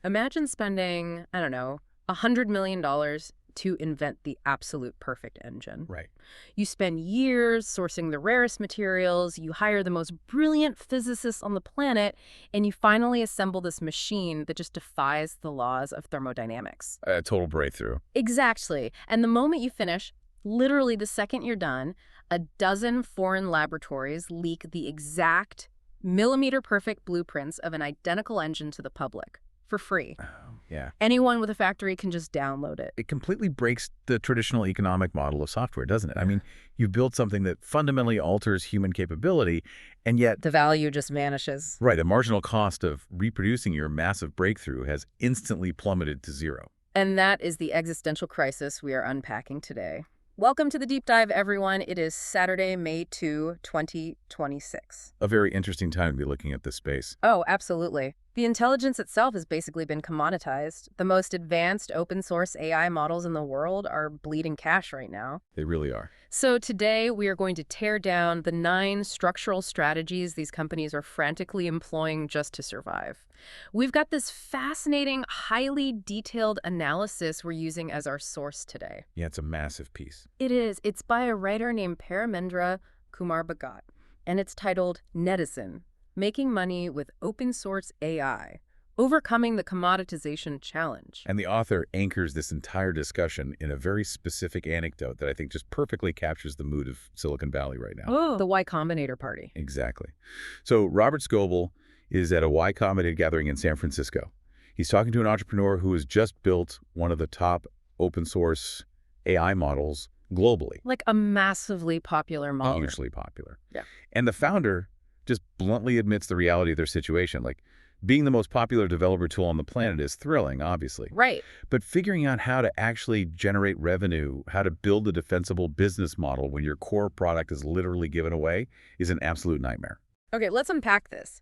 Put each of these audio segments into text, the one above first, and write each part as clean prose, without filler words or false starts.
Imagine spending, I don't know, $100 million to invent the absolute perfect engine. Right. You spend years sourcing the rarest materials, you hire the most brilliant physicists on the planet, and you finally assemble this machine that just defies the laws of thermodynamics. A total breakthrough. Exactly. And the moment you finish, literally the second you're done, a dozen foreign laboratories leak the exact millimeter-perfect blueprints of an identical engine to the public for free. Oh, yeah. Anyone with a factory can just download it. It completely breaks the traditional economic model of software, doesn't it? I mean, you've built something that fundamentally alters human capability, and yet, The value just vanishes. right, the marginal cost of reproducing your massive breakthrough has instantly plummeted to zero. And that is the existential crisis we are unpacking today. Welcome to the Deep Dive, everyone. It is Saturday, May 2, 2026. A very interesting time to be looking at this space. Oh, absolutely. The intelligence itself has basically been commoditized. The most advanced open source AI models in the world are bleeding cash right now. They really are. So today we are going to tear down the 9 structural strategies these companies are frantically employing just to survive. We've got this fascinating, highly detailed analysis we're using as our source today. Yeah, it's a massive piece. It is. It's by a writer named Paramendra Kumar Bhagat, and it's titled Monetizing: Making Money with Open Source AI, Overcoming the Commoditization Challenge. And the author anchors this entire discussion in a very specific anecdote that I think just perfectly captures the mood of Silicon Valley right now. Oh, the Y Combinator party. Exactly. So Robert Scoble is at a Y Combinator gathering in San Francisco. He's talking to an entrepreneur who has just built one of the top open source AI models globally. Like a massively popular model. Hugely popular. Yeah. And the founder just bluntly admits the reality of their situation. Like, being the most popular developer tool on the planet is thrilling, obviously. Right. But figuring out how to actually generate revenue, how to build a defensible business model when your core product is literally given away is an absolute nightmare. Okay, let's unpack this.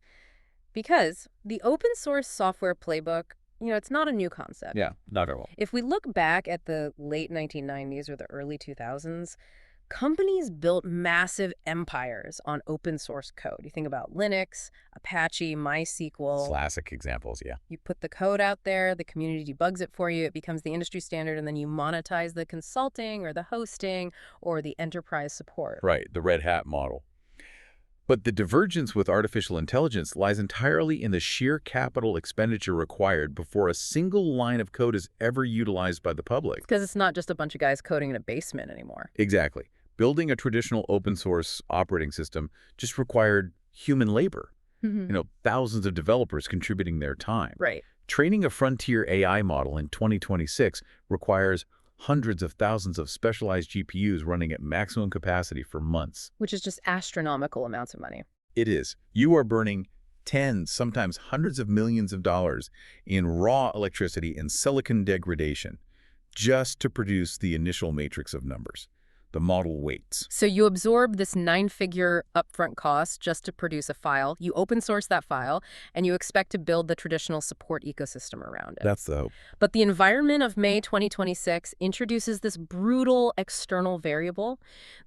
Because the open source software playbook, it's not a new concept. Yeah, not at all. If we look back at the late 1990s or the early 2000s, companies built massive empires on open source code. You think about Linux, Apache, MySQL. Classic examples, yeah. You put the code out there, the community debugs it for you, it becomes the industry standard, and then you monetize the consulting or the hosting or the enterprise support. Right, the Red Hat model. But the divergence with artificial intelligence lies entirely in the sheer capital expenditure required before a single line of code is ever utilized by the public. Because it's not just a bunch of guys coding in a basement anymore. Exactly. Building a traditional open source operating system just required human labor. Thousands of developers contributing their time. Right. Training a frontier AI model in 2026 requires hundreds of thousands of specialized GPUs running at maximum capacity for months. Which is just astronomical amounts of money. It is. You are burning tens, sometimes hundreds of millions of dollars in raw electricity and silicon degradation just to produce the initial matrix of numbers. The model waits. So you absorb this 9-figure upfront cost just to produce a file, you open source that file, and you expect to build the traditional support ecosystem around it. That's the hope. But the environment of May 2026 introduces this brutal external variable.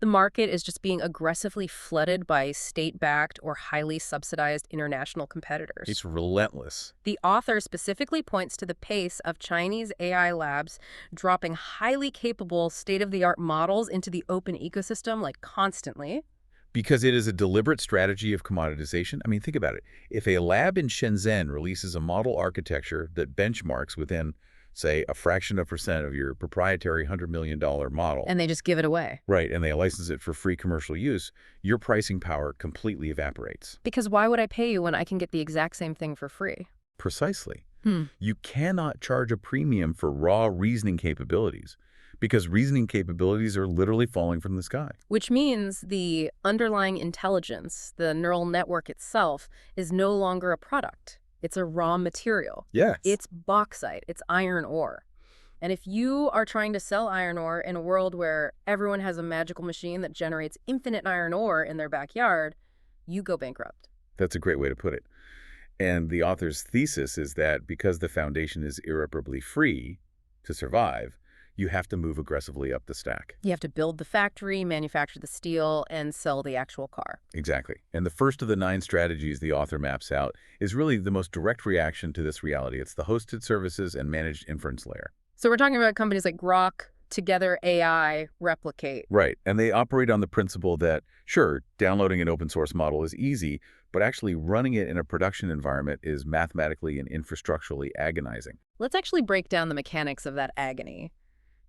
The market is just being aggressively flooded by state-backed or highly subsidized international competitors. It's relentless. The author specifically points to the pace of Chinese AI labs dropping highly capable state-of-the-art models into the open ecosystem, like constantly. Because it is a deliberate strategy of commoditization. I mean, think about it. If a lab in Shenzhen releases a model architecture that benchmarks within, say, a fraction of a percent of your proprietary $100 million model. And they just give it away. Right, and they license it for free commercial use, your pricing power completely evaporates. Because why would I pay you when I can get the exact same thing for free? Precisely. You cannot charge a premium for raw reasoning capabilities, because reasoning capabilities are literally falling from the sky. Which means the underlying intelligence, the neural network itself, is no longer a product. It's a raw material. Yes. It's bauxite. It's iron ore. And if you are trying to sell iron ore in a world where everyone has a magical machine that generates infinite iron ore in their backyard, you go bankrupt. That's a great way to put it. And the author's thesis is that because the foundation is irreparably free to survive, You have to move aggressively up the stack. You have to build the factory, manufacture the steel, and sell the actual car. Exactly. And the first of the 9 strategies the author maps out is really the most direct reaction to this reality. It's the hosted services and managed inference layer. So we're talking about companies like Grok, Together AI, Replicate. Right. And they operate on the principle that, sure, downloading an open source model is easy, but actually running it in a production environment is mathematically and infrastructurally agonizing. Let's actually break down the mechanics of that agony,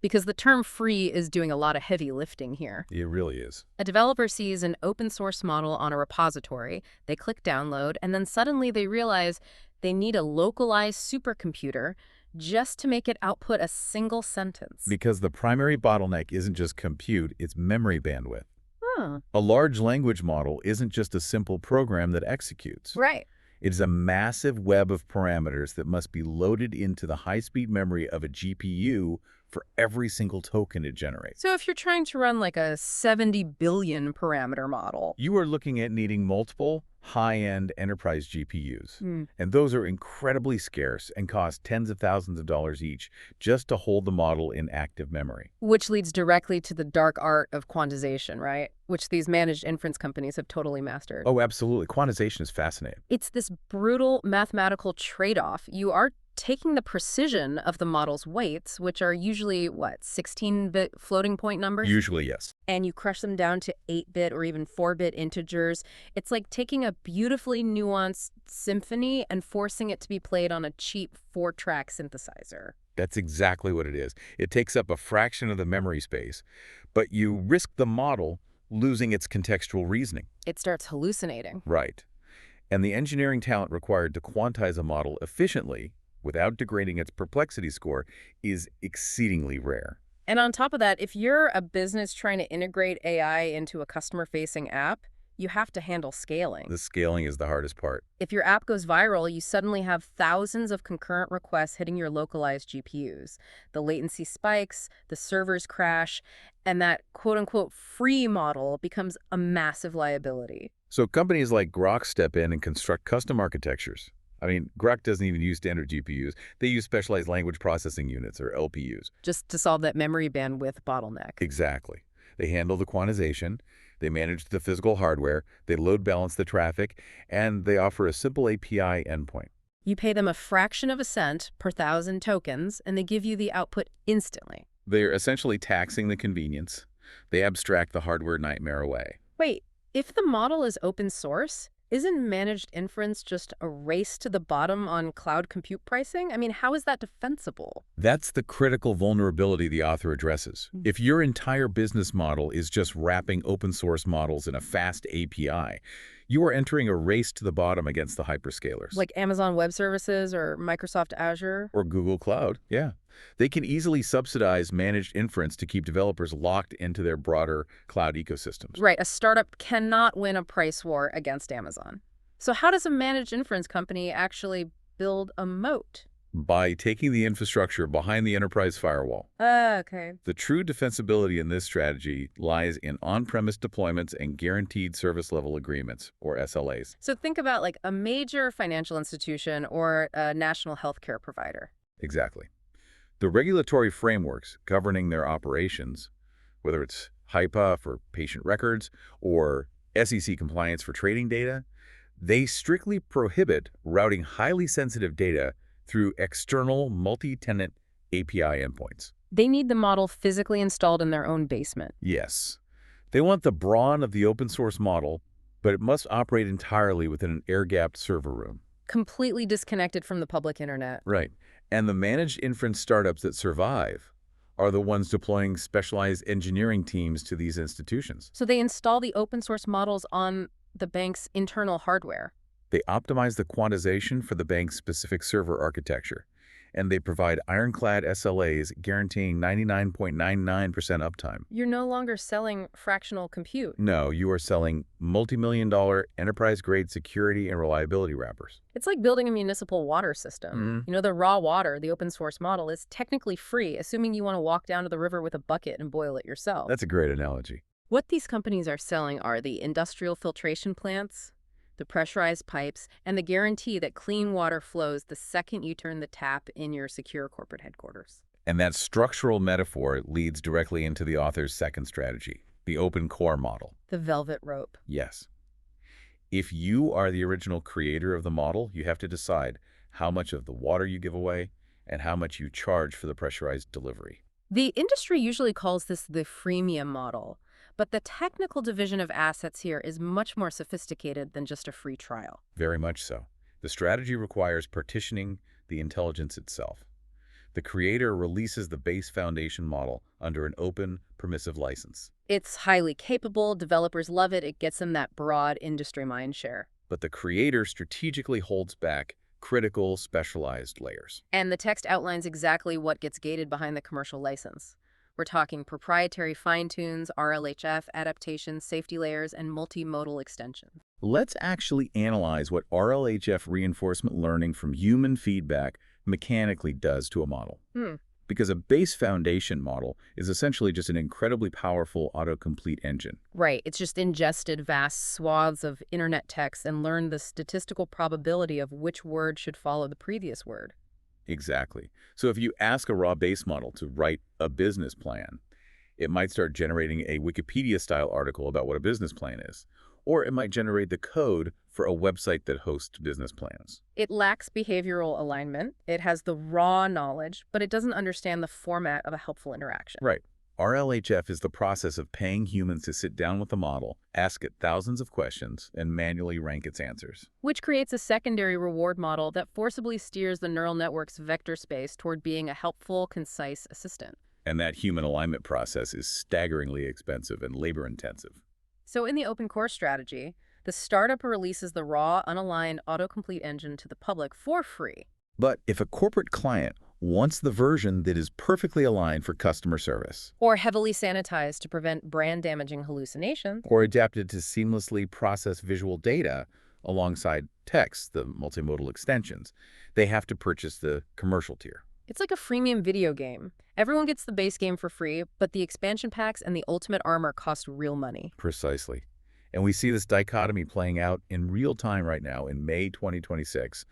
because the term free is doing a lot of heavy lifting here. It really is. A developer sees an open source model on a repository, they click download, and then suddenly they realize they need a localized supercomputer just to make it output a single sentence. Because the primary bottleneck isn't just compute, it's memory bandwidth. Huh. A large language model isn't just a simple program that executes. Right. It is a massive web of parameters that must be loaded into the high-speed memory of a GPU for every single token it generates. So if you're trying to run like a 70 billion parameter model, You are looking at needing multiple high-end enterprise GPUs. Hmm. And those are incredibly scarce and cost tens of thousands of dollars each just to hold the model in active memory. which leads directly to the dark art of quantization, right? Which these managed inference companies have totally mastered. Oh, absolutely. Quantization is fascinating. It's this brutal mathematical trade-off. You are taking the precision of the model's weights, which are usually, what, 16-bit floating point numbers? Usually, yes. And you crush them down to 8-bit or even 4-bit integers. It's like taking a beautifully nuanced symphony and forcing it to be played on a cheap 4-track synthesizer. That's exactly what it is. It takes up a fraction of the memory space, but you risk the model losing its contextual reasoning. It starts hallucinating. Right. And the engineering talent required to quantize a model efficiently without degrading its perplexity score is exceedingly rare. And on top of that, if you're a business trying to integrate AI into a customer-facing app, you have to handle scaling. The scaling is the hardest part. If your app goes viral, you suddenly have thousands of concurrent requests hitting your localized GPUs. The latency spikes, the servers crash, and that quote-unquote free model becomes a massive liability. So companies like Grok step in and construct custom architectures. I mean, Grok doesn't even use standard GPUs. They use specialized language processing units, or LPUs. Just to solve that memory bandwidth bottleneck. Exactly. They handle the quantization, they manage the physical hardware, they load balance the traffic, and they offer a simple API endpoint. You pay them a fraction of a cent per 1,000 tokens, and they give you the output instantly. They're essentially taxing the convenience. They abstract the hardware nightmare away. Wait, if the model is open source, isn't managed inference just a race to the bottom on cloud compute pricing? I mean, how is that defensible? That's the critical vulnerability the author addresses. If your entire business model is just wrapping open source models in a fast API, you are entering a race to the bottom against the hyperscalers. Like Amazon Web Services or Microsoft Azure? Or Google Cloud, yeah. They can easily subsidize managed inference to keep developers locked into their broader cloud ecosystems. Right, a startup cannot win a price war against Amazon. So how does a managed inference company actually build a moat? By taking the infrastructure behind the enterprise firewall. Okay. The true defensibility in this strategy lies in on-premise deployments and guaranteed service level agreements, or SLAs. So think about like a major financial institution or a national healthcare provider. Exactly. The regulatory frameworks governing their operations, whether it's HIPAA for patient records or SEC compliance for trading data, they strictly prohibit routing highly sensitive data through external multi-tenant API endpoints. They need the model physically installed in their own basement. Yes. They want the brawn of the open source model, but it must operate entirely within an air-gapped server room. Completely disconnected from the public internet. Right. And the managed inference startups that survive are the ones deploying specialized engineering teams to these institutions. So they install the open source models on the bank's internal hardware. They optimize the quantization for the bank's specific server architecture, and they provide ironclad SLAs guaranteeing 99.99% uptime. You're no longer selling fractional compute. No, you are selling multi-million-dollar enterprise-grade security and reliability wrappers. It's like building a municipal water system. You know, the raw water, the open source model, is technically free, assuming you want to walk down to the river with a bucket and boil it yourself. That's a great analogy. What these companies are selling are the industrial filtration plants, the pressurized pipes, and the guarantee that clean water flows the second you turn the tap in your secure corporate headquarters. And that structural metaphor leads directly into the author's second strategy, the open core model. The velvet rope. Yes. If you are the original creator of the model, you have to decide how much of the water you give away and how much you charge for the pressurized delivery. The industry usually calls this the freemium model, but the technical division of assets here is much more sophisticated than just a free trial. Very much so. The strategy requires partitioning the intelligence itself. The creator releases the base foundation model under an open, permissive license. It's highly capable, developers love it, it gets them that broad industry mindshare. But the creator strategically holds back critical, specialized layers. And the text outlines exactly what gets gated behind the commercial license. We're talking proprietary fine-tunes, RLHF, adaptations, safety layers, and multimodal extensions. Let's actually analyze what RLHF reinforcement learning from human feedback mechanically does to a model. Because a base foundation model is essentially just an incredibly powerful autocomplete engine. Right, it's just ingested vast swaths of internet text and learned the statistical probability of which word should follow the previous word. Exactly. So if you ask a raw base model to write a business plan, it might start generating a Wikipedia-style article about what a business plan is. Or it might generate the code for a website that hosts business plans. It lacks behavioral alignment. It has the raw knowledge, but it doesn't understand the format of a helpful interaction. Right. RLHF is the process of paying humans to sit down with the model, ask it thousands of questions, and manually rank its answers. Which creates a secondary reward model that forcibly steers the neural network's vector space toward being a helpful, concise assistant. And that human alignment process is staggeringly expensive and labor-intensive. So in the open core strategy, the startup releases the raw, unaligned autocomplete engine to the public for free. But if a corporate client wants the version that is perfectly aligned for customer service, Or heavily sanitized to prevent brand-damaging hallucinations, or adapted to seamlessly process visual data alongside text, the multimodal extensions, they have to purchase the commercial tier. it's like a freemium video game. Everyone gets the base game for free, but the expansion packs and the ultimate armor cost real money. Precisely. And we see this dichotomy playing out in real time right now in May 2026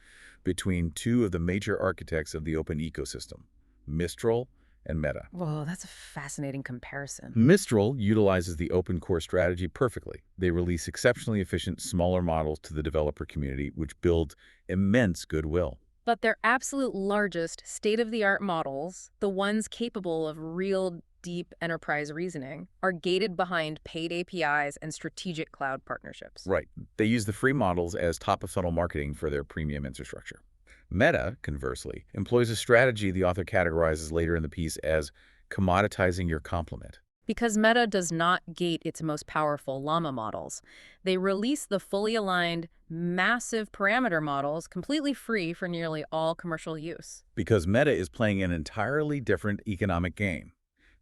between two of the major architects of the open ecosystem, Mistral and Meta. Whoa, that's a fascinating comparison. Mistral utilizes the open core strategy perfectly. They release exceptionally efficient, smaller models to the developer community, which builds immense goodwill. But their absolute largest state-of-the-art models, the ones capable of real deep enterprise reasoning, are gated behind paid APIs and strategic cloud partnerships. Right. They use the free models as top-of-funnel marketing for their premium infrastructure. Meta, conversely, employs a strategy the author categorizes later in the piece as commoditizing your complement. Because Meta does not gate its most powerful llama models, they release the fully aligned, massive parameter models completely free for nearly all commercial use. Because Meta is playing an entirely different economic game.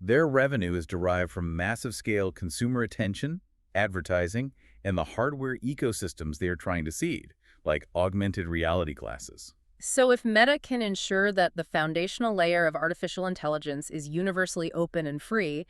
Their revenue is derived from massive-scale consumer attention, advertising, and the hardware ecosystems they are trying to seed, like augmented reality glasses. So if Meta can ensure that the foundational layer of artificial intelligence is universally open and free,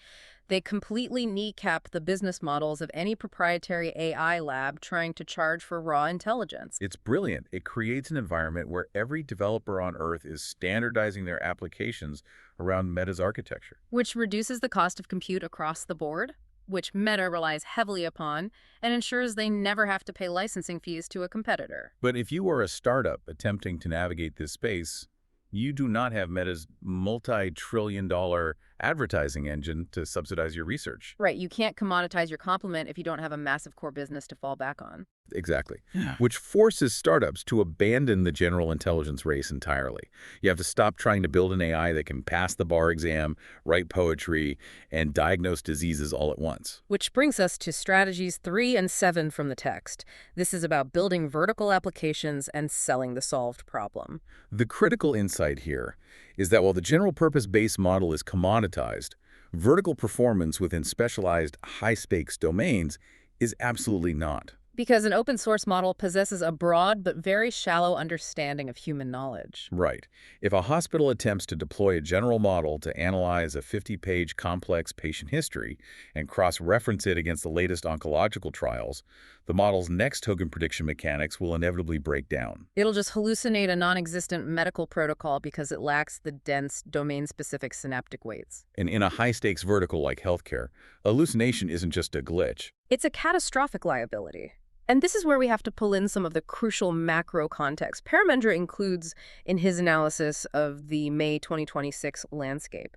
they completely kneecap the business models of any proprietary AI lab trying to charge for raw intelligence. It's brilliant. It creates an environment where every developer on Earth is standardizing their applications around Meta's architecture. Which reduces the cost of compute across the board, which Meta relies heavily upon, and ensures they never have to pay licensing fees to a competitor. But if you are a startup attempting to navigate this space, you do not have Meta's multi-trillion-dollar advertising engine to subsidize your research. Right, you can't commoditize your complement if you don't have a massive core business to fall back on. Exactly. Which forces startups to abandon the general intelligence race entirely. You have to stop trying to build an AI that can pass the bar exam, write poetry, and diagnose diseases all at once. Which brings us to strategies 3 and 7 from the text. This is about building vertical applications and selling the solved problem. The critical insight here is that while the general-purpose base model is commoditized, vertical performance within specialized high-stakes domains is absolutely not. Because an open source model possesses a broad but very shallow understanding of human knowledge. Right. If a hospital attempts to deploy a general model to analyze a 50-page complex patient history and cross-reference it against the latest oncological trials, the model's next token prediction mechanics will inevitably break down. It'll just hallucinate a non-existent medical protocol because it lacks the dense, domain-specific synaptic weights. And in a high-stakes vertical like healthcare, hallucination isn't just a glitch. It's a catastrophic liability. And this is where we have to pull in some of the crucial macro context Paramendra includes in his analysis of the May 2026 landscape.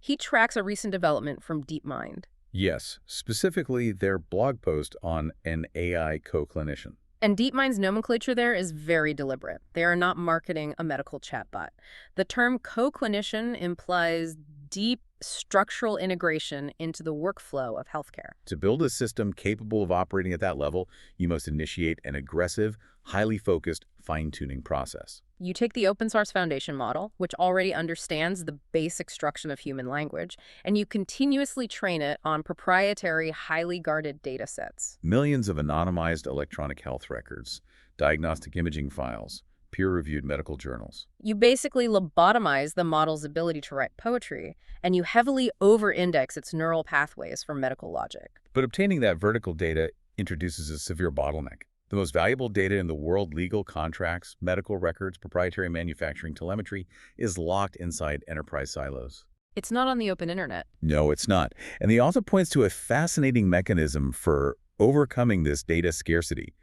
He tracks a recent development from DeepMind. Yes, specifically their blog post on an AI co-clinician. And DeepMind's nomenclature there is very deliberate. They are not marketing a medical chatbot. The term co-clinician implies deep structural integration into the workflow of healthcare. To build a system capable of operating at that level, you must initiate an aggressive, highly focused fine-tuning process. You take the open source foundation model, which already understands the basic structure of human language, and you continuously train it on proprietary, highly guarded data sets. Millions of anonymized electronic health records, diagnostic imaging files, peer-reviewed medical journals. You basically lobotomize the model's ability to write poetry, and you heavily over-index its neural pathways for medical logic. But obtaining that vertical data introduces a severe bottleneck. The most valuable data in the world, legal contracts, medical records, proprietary manufacturing telemetry, is locked inside enterprise silos. It's not on the open internet. No, it's not. And the author points to a fascinating mechanism for overcoming this data scarcity: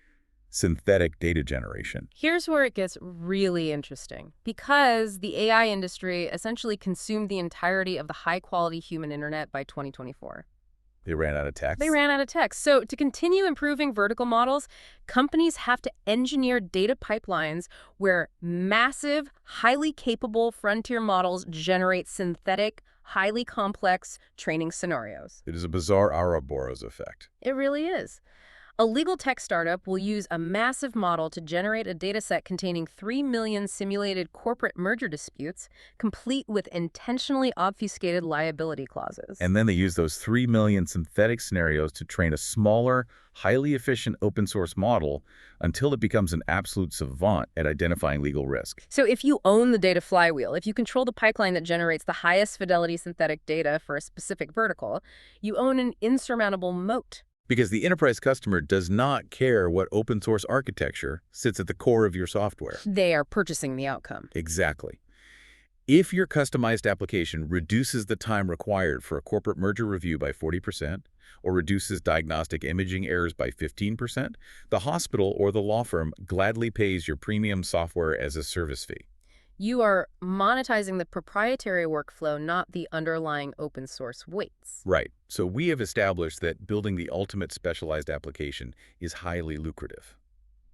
synthetic data generation. Here's where it gets really interesting. Because the AI industry essentially consumed the entirety of the high-quality human internet by 2024. They ran out of text. They ran out of text. So to continue improving vertical models, companies have to engineer data pipelines where massive, highly capable frontier models generate synthetic, highly complex training scenarios. It is a bizarre Ouroboros effect. It really is. A legal tech startup will use a massive model to generate a dataset containing 3 million simulated corporate merger disputes, complete with intentionally obfuscated liability clauses. And then they use those 3 million synthetic scenarios to train a smaller, highly efficient open source model until it becomes an absolute savant at identifying legal risk. So if you own the data flywheel, if you control the pipeline that generates the highest fidelity synthetic data for a specific vertical, you own an insurmountable moat. Because the enterprise customer does not care what open source architecture sits at the core of your software. They are purchasing the outcome. Exactly. If your customized application reduces the time required for a corporate merger review by 40%, or reduces diagnostic imaging errors by 15%, the hospital or the law firm gladly pays your premium software as a service fee. You are monetizing the proprietary workflow, not the underlying open source weights. Right. So we have established that building the ultimate specialized application is highly lucrative.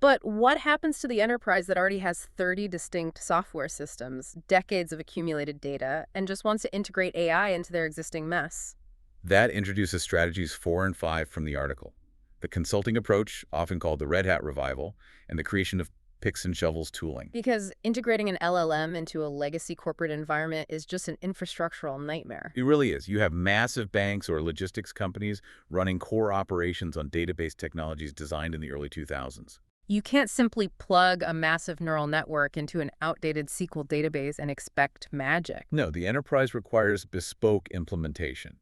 But what happens to the enterprise that already has 30 distinct software systems, decades of accumulated data, and just wants to integrate AI into their existing mess? That introduces strategies 4 and 5 from the article: the consulting approach, often called the Red Hat revival, and the creation of picks and shovels tooling. Because integrating an LLM into a legacy corporate environment is just an infrastructural nightmare. It really is. You have massive banks or logistics companies running core operations on database technologies designed in the early 2000s. You can't simply plug a massive neural network into an outdated SQL database and expect magic. No, the enterprise requires bespoke implementation.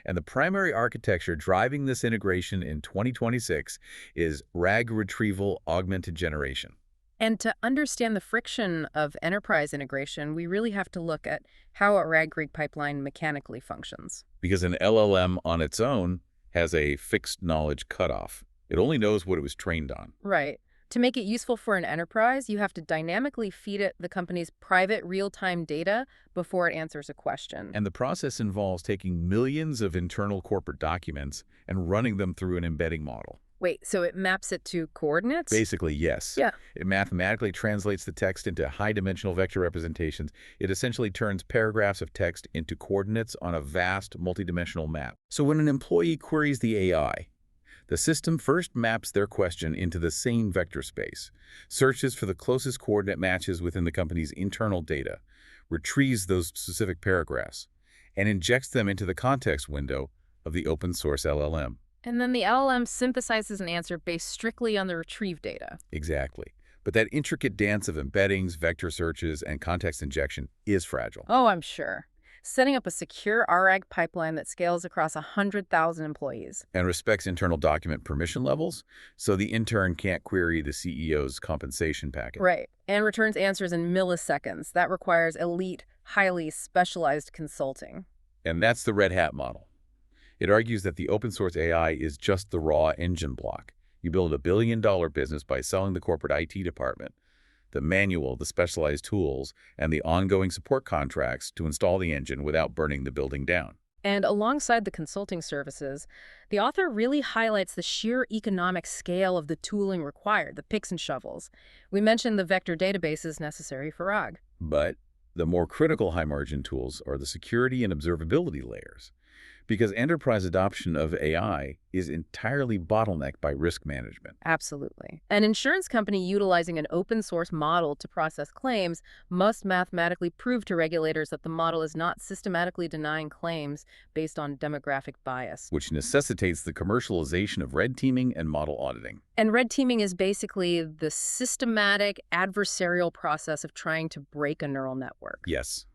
And the primary architecture driving this integration in 2026 is RAG retrieval augmented generation. And to understand the friction of enterprise integration, we really have to look at how a RAG pipeline mechanically functions. Because an LLM on its own has a fixed knowledge cutoff. It only knows what it was trained on. Right. To make it useful for an enterprise, you have to dynamically feed it the company's private real-time data before it answers a question. And the process involves taking millions of internal corporate documents and running them through an embedding model. Wait, so it maps it to coordinates? Basically, yes. Yeah. It mathematically translates the text into high-dimensional vector representations. It essentially turns paragraphs of text into coordinates on a vast multidimensional map. So when an employee queries the AI, the system first maps their question into the same vector space, searches for the closest coordinate matches within the company's internal data, retrieves those specific paragraphs, and injects them into the context window of the open source LLM. And then the LLM synthesizes an answer based strictly on the retrieved data. Exactly. But that intricate dance of embeddings, vector searches, and context injection is fragile. Oh, I'm sure. Setting up a secure RAG pipeline that scales across 100,000 employees. And respects internal document permission levels, so the intern can't query the CEO's compensation packet. Right. And returns answers in milliseconds. That requires elite, highly specialized consulting. And that's the Red Hat model. It argues that the open source AI is just the raw engine block. You build a billion-dollar business by selling the corporate IT department, the manual, the specialized tools, and the ongoing support contracts to install the engine without burning the building down. And alongside the consulting services, the author really highlights the sheer economic scale of the tooling required, the picks and shovels. We mentioned the vector databases necessary for RAG. But the more critical high-margin tools are the security and observability layers, because enterprise adoption of AI is entirely bottlenecked by risk management. Absolutely. An insurance company utilizing an open source model to process claims must mathematically prove to regulators that the model is not systematically denying claims based on demographic bias. Which necessitates the commercialization of red teaming and model auditing. And red teaming is basically the systematic adversarial process of trying to break a neural network. Yes.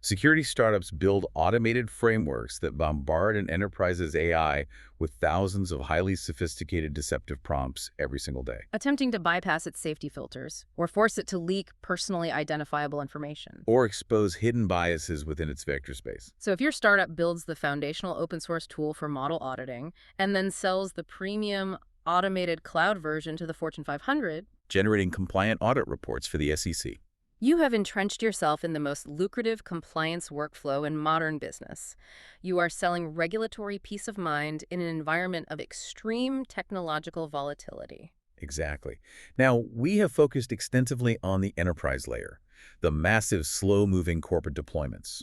Security startups build automated frameworks that bombard an enterprise's AI with thousands of highly sophisticated deceptive prompts every single day. Attempting to bypass its safety filters or force it to leak personally identifiable information. Or expose hidden biases within its vector space. So if your startup builds the foundational open source tool for model auditing and then sells the premium automated cloud version to the Fortune 500, generating compliant audit reports for the SEC. You have entrenched yourself in the most lucrative compliance workflow in modern business. You are selling regulatory peace of mind in an environment of extreme technological volatility. Exactly. Now, we have focused extensively on the enterprise layer, the massive, slow-moving corporate deployments.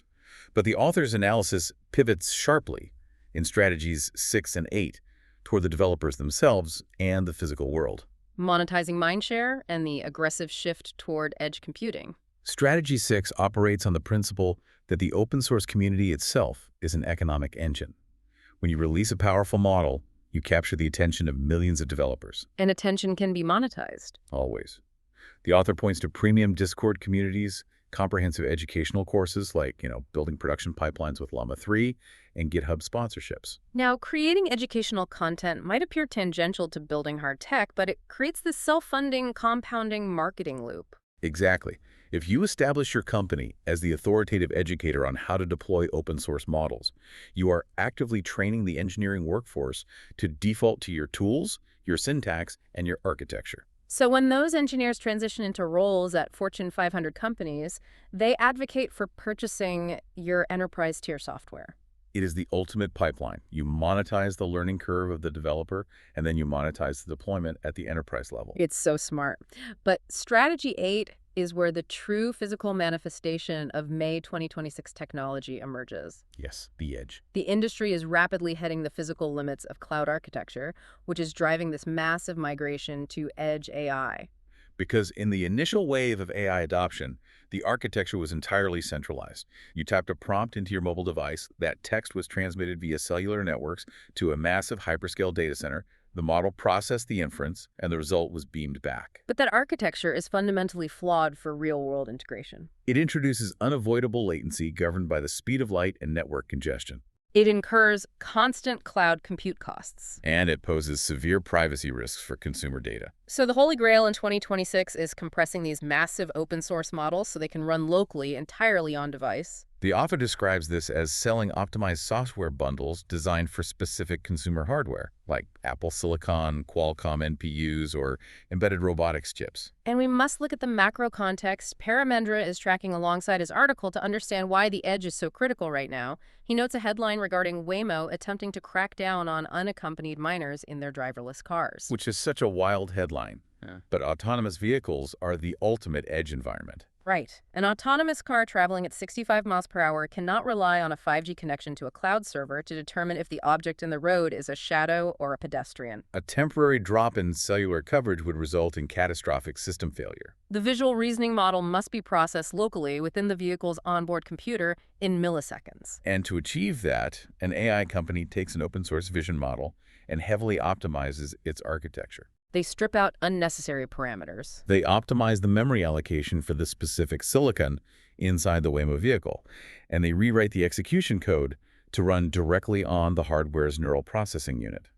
But the author's analysis pivots sharply in strategies 6 and 8 toward the developers themselves and the physical world. Monetizing mindshare and the aggressive shift toward edge computing. Strategy 6 operates on the principle that the open source community itself is an economic engine. When you release a powerful model, you capture the attention of millions of developers. And attention can be monetized. Always. The author points to premium Discord communities, comprehensive educational courses like, building production pipelines with Llama 3, and GitHub sponsorships. Now, creating educational content might appear tangential to building hard tech, but it creates this self-funding, compounding marketing loop. Exactly. If you establish your company as the authoritative educator on how to deploy open source models, you are actively training the engineering workforce to default to your tools, your syntax, and your architecture. So when those engineers transition into roles at Fortune 500 companies, they advocate for purchasing your enterprise tier software. It is the ultimate pipeline. You monetize the learning curve of the developer, and then you monetize the deployment at the enterprise level. It's so smart. But strategy 8 is where the true physical manifestation of May 2026 technology emerges. Yes, the edge. The industry is rapidly heading the physical limits of cloud architecture, which is driving this massive migration to edge AI. Because in the initial wave of AI adoption, the architecture was entirely centralized. You tapped a prompt into your mobile device, that text was transmitted via cellular networks to a massive hyperscale data center, the model processed the inference, and the result was beamed back. But that architecture is fundamentally flawed for real-world integration. It introduces unavoidable latency governed by the speed of light and network congestion. It incurs constant cloud compute costs. And it poses severe privacy risks for consumer data. So the holy grail in 2026 is compressing these massive open source models so they can run locally, entirely on device. The author describes this as selling optimized software bundles designed for specific consumer hardware, like Apple Silicon, Qualcomm NPUs, or embedded robotics chips. And we must look at the macro context Paramendra is tracking alongside his article to understand why the edge is so critical right now. He notes a headline regarding Waymo attempting to crack down on unaccompanied minors in their driverless cars. Which is such a wild headline. Yeah. But autonomous vehicles are the ultimate edge environment. Right. An autonomous car traveling at 65 miles per hour cannot rely on a 5G connection to a cloud server to determine if the object in the road is a shadow or a pedestrian. A temporary drop in cellular coverage would result in catastrophic system failure. The visual reasoning model must be processed locally within the vehicle's onboard computer in milliseconds. And to achieve that, an AI company takes an open source vision model and heavily optimizes its architecture. They strip out unnecessary parameters. They optimize the memory allocation for the specific silicon inside the Waymo vehicle, and they rewrite the execution code to run directly on the hardware's neural processing unit.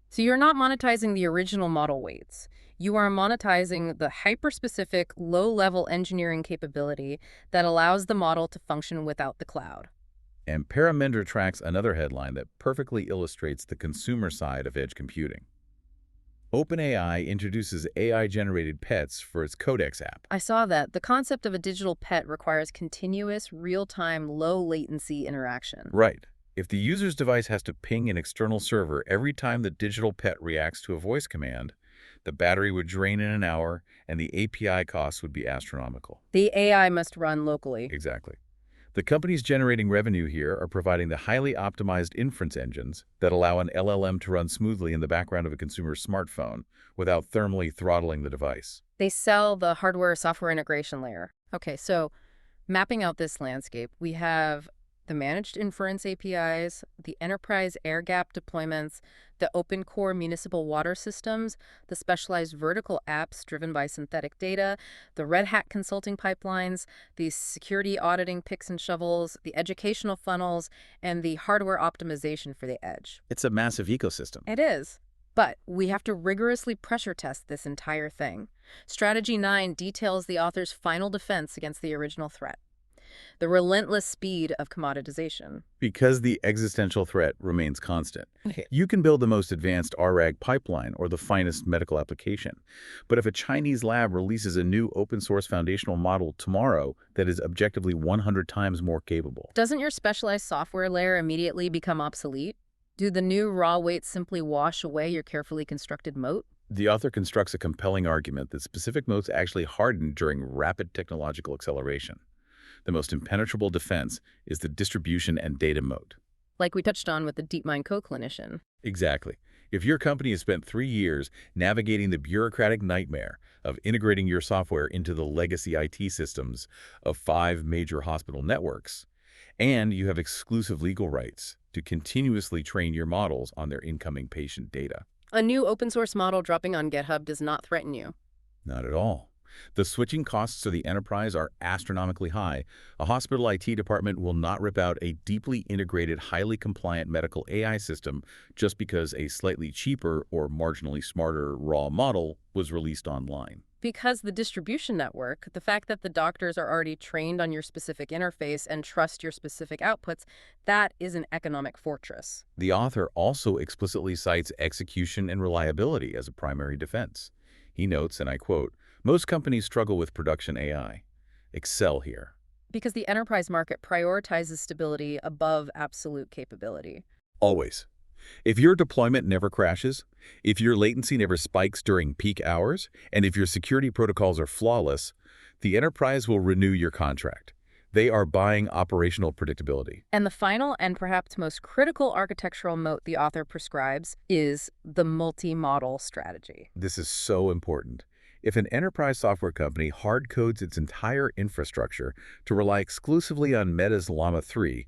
So you're not monetizing the original model weights. You are monetizing the hyper-specific, low-level engineering capability that allows the model to function without the cloud. And Paramender tracks another headline that perfectly illustrates the consumer side of edge computing. OpenAI introduces AI-generated pets for its Codex app. I saw that. The concept of a digital pet requires continuous, real-time, low-latency interaction. Right. If the user's device has to ping an external server every time the digital pet reacts to a voice command, the battery would drain in an hour and the API costs would be astronomical. The AI must run locally. Exactly. The companies generating revenue here are providing the highly optimized inference engines that allow an LLM to run smoothly in the background of a consumer's smartphone without thermally throttling the device. They sell the hardware-software integration layer. Okay, so mapping out this landscape, we have the managed inference APIs, the enterprise air-gap deployments, the open core municipal water systems, the specialized vertical apps driven by synthetic data, the Red Hat consulting pipelines, the security auditing picks and shovels, the educational funnels, and the hardware optimization for the edge. It's a massive ecosystem. It is. But we have to rigorously pressure test this entire thing. Strategy 9 details the author's final defense against the original threat: the relentless speed of commoditization. Because the existential threat remains constant. Okay. You can build the most advanced RAG pipeline or the finest medical application. But if a Chinese lab releases a new open-source foundational model tomorrow that is objectively 100 times more capable, Doesn't your specialized software layer immediately become obsolete? Do the new raw weights simply wash away your carefully constructed moat? the author constructs a compelling argument that specific moats actually harden during rapid technological acceleration. The most impenetrable defense is the distribution and data moat. Like we touched on with the DeepMind co-clinician. Exactly. If your company has spent 3 years navigating the bureaucratic nightmare of integrating your software into the legacy IT systems of 5 major hospital networks, and you have exclusive legal rights to continuously train your models on their incoming patient data. A new open source model dropping on GitHub does not threaten you. Not at all. The switching costs of the enterprise are astronomically high. A hospital IT department will not rip out a deeply integrated, highly compliant medical AI system just because a slightly cheaper or marginally smarter raw model was released online. Because the distribution network, the fact that the doctors are already trained on your specific interface and trust your specific outputs, that is an economic fortress. The author also explicitly cites execution and reliability as a primary defense. He notes, and I quote, "Most companies struggle with production AI. Excel here." Because the enterprise market prioritizes stability above absolute capability. Always. If your deployment never crashes, if your latency never spikes during peak hours, and if your security protocols are flawless, the enterprise will renew your contract. They are buying operational predictability. And the final and perhaps most critical architectural moat the author prescribes is the multi-model strategy. This is so important. If an enterprise software company hard codes its entire infrastructure to rely exclusively on Meta's Llama 3,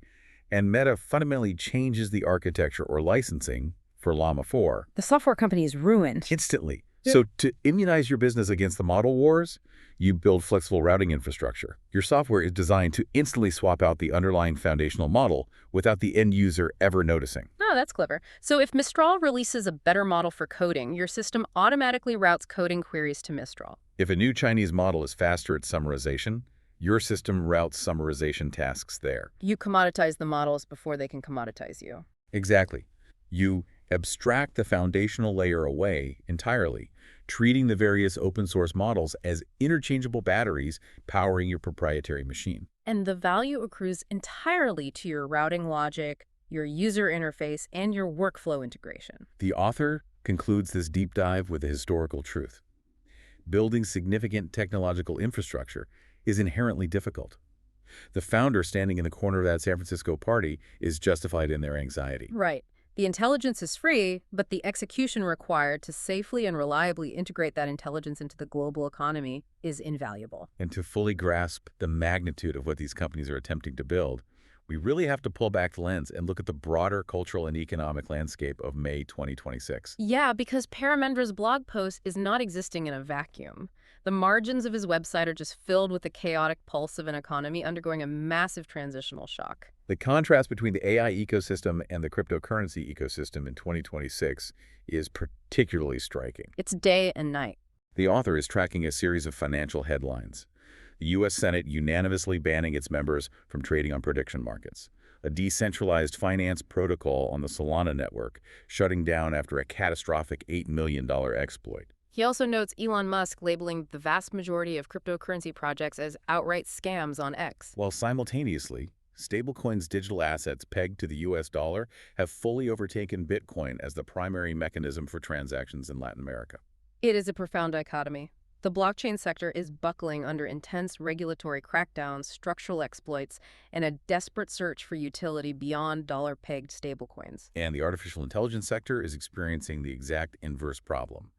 and Meta fundamentally changes the architecture or licensing for Llama 4, The software company is ruined. instantly. So to immunize your business against the model wars, you build flexible routing infrastructure. Your software is designed to instantly swap out the underlying foundational model without the end user ever noticing. Oh, that's clever. So if Mistral releases a better model for coding, your system automatically routes coding queries to Mistral. If a new Chinese model is faster at summarization, your system routes summarization tasks there. You commoditize the models before they can commoditize you. Exactly. You abstract the foundational layer away entirely, treating the various open-source models as interchangeable batteries powering your proprietary machine. And the value accrues entirely to your routing logic, your user interface, and your workflow integration. The author concludes this deep dive with a historical truth. Building significant technological infrastructure is inherently difficult. The founder standing in the corner of that San Francisco party is justified in their anxiety. Right. The intelligence is free, but the execution required to safely and reliably integrate that intelligence into the global economy is invaluable. And to fully grasp the magnitude of what these companies are attempting to build, We really have to pull back the lens and look at the broader cultural and economic landscape of May 2026. Yeah, because Paramendra's blog post is not existing in a vacuum. The margins of his website are just filled with the chaotic pulse of an economy undergoing a massive transitional shock. The contrast between the AI ecosystem and the cryptocurrency ecosystem in 2026 is particularly striking. It's day and night. The author is tracking a series of financial headlines. The U.S. Senate unanimously banning its members from trading on prediction markets. A decentralized finance protocol on the Solana network shutting down after a catastrophic $8 million exploit. He also notes Elon Musk labeling the vast majority of cryptocurrency projects as outright scams on X. While simultaneously, stablecoins' digital assets pegged to the U.S. dollar have fully overtaken Bitcoin as the primary mechanism for transactions in Latin America. It is a profound dichotomy. The blockchain sector is buckling under intense regulatory crackdowns, structural exploits, and a desperate search for utility beyond dollar-pegged stablecoins. And the artificial intelligence sector is experiencing the exact inverse problem.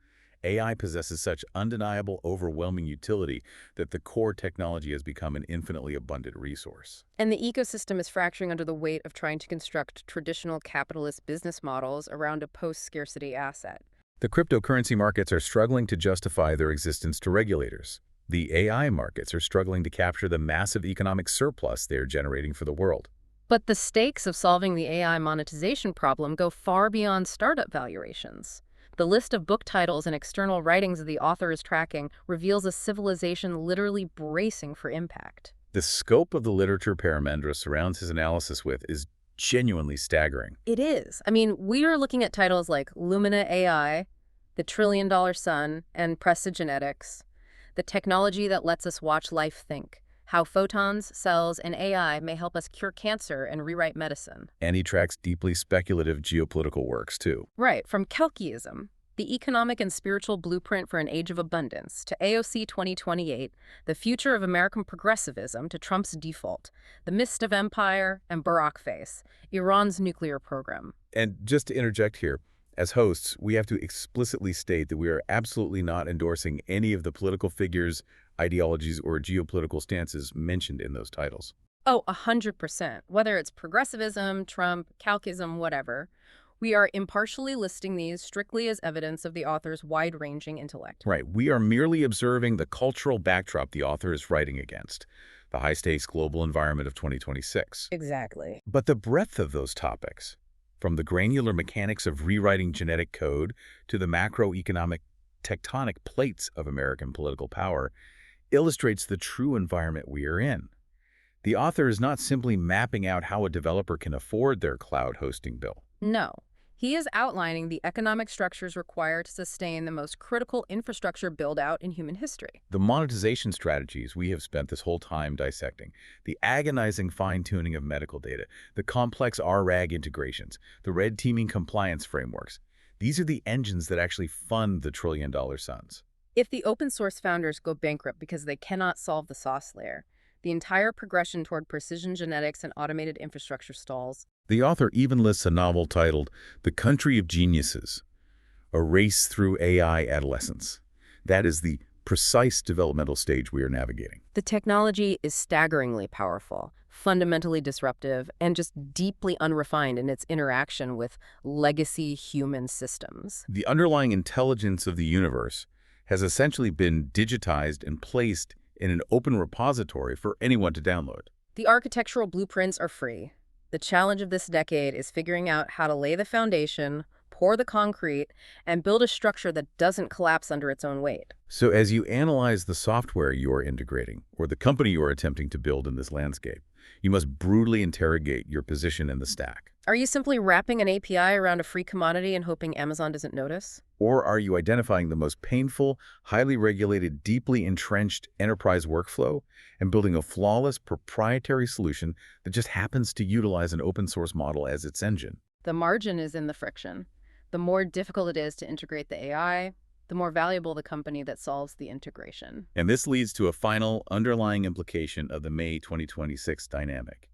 AI possesses such undeniable, overwhelming utility that the core technology has become an infinitely abundant resource. And the ecosystem is fracturing under the weight of trying to construct traditional capitalist business models around a post-scarcity asset. The cryptocurrency markets are struggling to justify their existence to regulators. The AI markets are struggling to capture the massive economic surplus they are generating for the world. But the stakes of solving the AI monetization problem go far beyond startup valuations. The list of book titles and external writings the author is tracking reveals a civilization literally bracing for impact. The scope of the literature Paramendra surrounds his analysis with is genuinely staggering. It is. I mean, we are looking at titles like Lumina AI, The Trillion-Dollar Sun, and Prestigenetics, the technology that lets us watch life think, how photons, cells, and AI may help us cure cancer and rewrite medicine. And he tracks deeply speculative geopolitical works, too. Right, from Kelkyism, the economic and spiritual blueprint for an age of abundance, to AOC 2028, the future of American progressivism, to Trump's default, the mist of empire, and Barack face, Iran's nuclear program. And just to interject here, as hosts, we have to explicitly state that we are absolutely not endorsing any of the political figures, ideologies, or geopolitical stances mentioned in those titles. Oh, 100%. Whether it's progressivism, Trump, Kelkyism, whatever, we are impartially listing these strictly as evidence of the author's wide-ranging intellect. Right. We are merely observing the cultural backdrop the author is writing against, the high-stakes global environment of 2026. Exactly. But the breadth of those topics, from the granular mechanics of rewriting genetic code to the macroeconomic tectonic plates of American political power, illustrates the true environment we are in. The author is not simply mapping out how a developer can afford their cloud hosting bill. No. He is outlining the economic structures required to sustain the most critical infrastructure build-out in human history. The monetization strategies we have spent this whole time dissecting, the agonizing fine-tuning of medical data, the complex RAG integrations, the red teaming compliance frameworks, these are the engines that actually fund the trillion-dollar suns. If the open-source founders go bankrupt because they cannot solve the sauce layer, the entire progression toward precision genetics and automated infrastructure stalls. The author even lists a novel titled The Country of Geniuses, A Race Through AI Adolescence. That is the precise developmental stage we are navigating. The technology is staggeringly powerful, fundamentally disruptive, and just deeply unrefined in its interaction with legacy human systems. The underlying intelligence of the universe has essentially been digitized and placed in an open repository for anyone to download. The architectural blueprints are free. The challenge of this decade is figuring out how to lay the foundation, pour the concrete, and build a structure that doesn't collapse under its own weight. So as you analyze the software you are integrating, or the company you are attempting to build in this landscape, you must brutally interrogate your position in the stack. Are you simply wrapping an API around a free commodity and hoping Amazon doesn't notice? Or are you identifying the most painful, highly regulated, deeply entrenched enterprise workflow and building a flawless proprietary solution that just happens to utilize an open source model as its engine? The margin is in the friction. The more difficult it is to integrate the AI, the more valuable the company that solves the integration. And this leads to a final underlying implication of the May 2026 dynamic.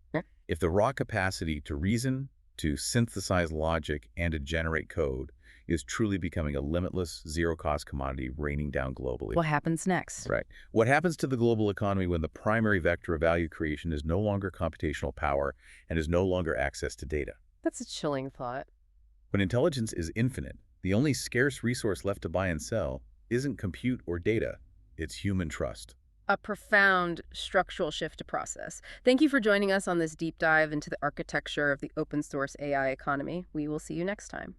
If the raw capacity to reason, to synthesize logic, and to generate code is truly becoming a limitless, zero-cost commodity raining down globally. What happens next? Right. What happens to the global economy when the primary vector of value creation is no longer computational power and is no longer access to data? That's a chilling thought. When intelligence is infinite, the only scarce resource left to buy and sell isn't compute or data, it's human trust. A profound structural shift to process. Thank you for joining us on this deep dive into the architecture of the open source AI economy. We will see you next time.